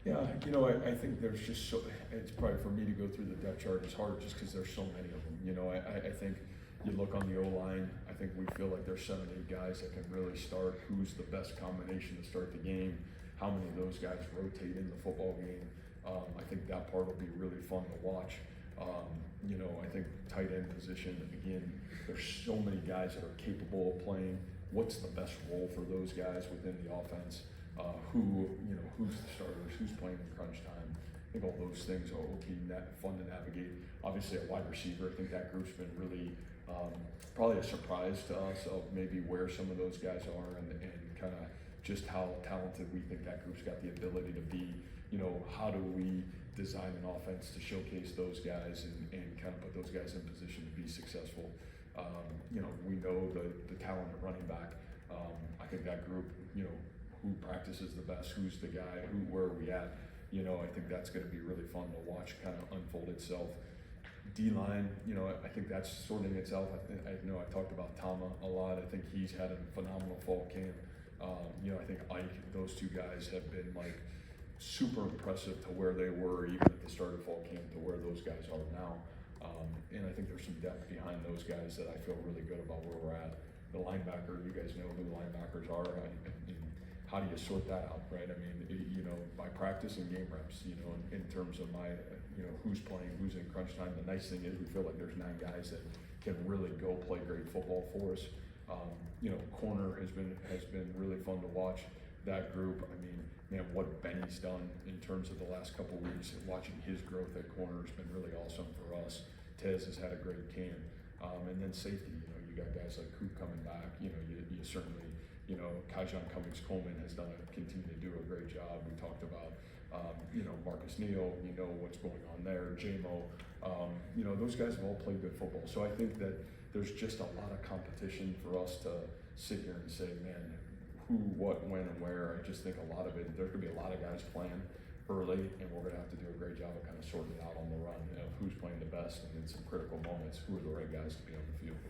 Yeah, I think there's just so, it's probably for me to go through the depth chart is hard just because there's so many of them. I think you look on the O-line, I think we feel like there's 7, 8 guys that can really start. Who's the best combination to start the game? How many of those guys rotate in the football game? I think that part will be really fun to watch. I think tight end position, again, there's so many guys that are capable of playing. What's the best role for those guys within the offense? Who's the starters? Who's playing in crunch time? I think all those things will be fun to navigate. Obviously, a wide receiver, I think that group's been really probably a surprise to us of maybe where some of those guys are and kind of just how talented we think that group's got the ability to be. How do we design an offense to showcase those guys and kind of put those guys in position to be successful? We know the talent at running back. I think that group, who practices the best, who's the guy, where are we at? I think that's going to be really fun to watch kind of unfold itself. D-line, I think that's sorting itself. I talked about Tama a lot. I think he's had a phenomenal fall camp. I think Ike, those two guys have been like super impressive to where they were even at the start of fall camp to where those guys are now. And I think there's some depth behind those guys that I feel really good about where we're at. The linebacker, you guys know who the linebackers are. How do you sort that out, right? I mean, by practice and game reps, in terms of who's playing, who's in crunch time. The nice thing is we feel like there's 9 guys that can really go play great football for us. Corner has been really fun to watch. That group, I mean, man, what Benny's done in terms of the last couple of weeks and watching his growth at corner has been really awesome for us. Tez has had a great camp. And then safety, you got guys like Coop coming back. You certainly, Kaijon Cummings-Coleman has continued to do a great job. We talked about, Marcus Neal, what's going on there, J-Mo. Those guys have all played good football. So I think that there's just a lot of competition for us to sit here and say, man, who, what, when, and where. I just think a lot of it, there's going to be a lot of guys playing early, and we're going to have to do a great job of kind of sorting it out on the run, who's playing the best, and in some critical moments, who are the right guys to be on the field.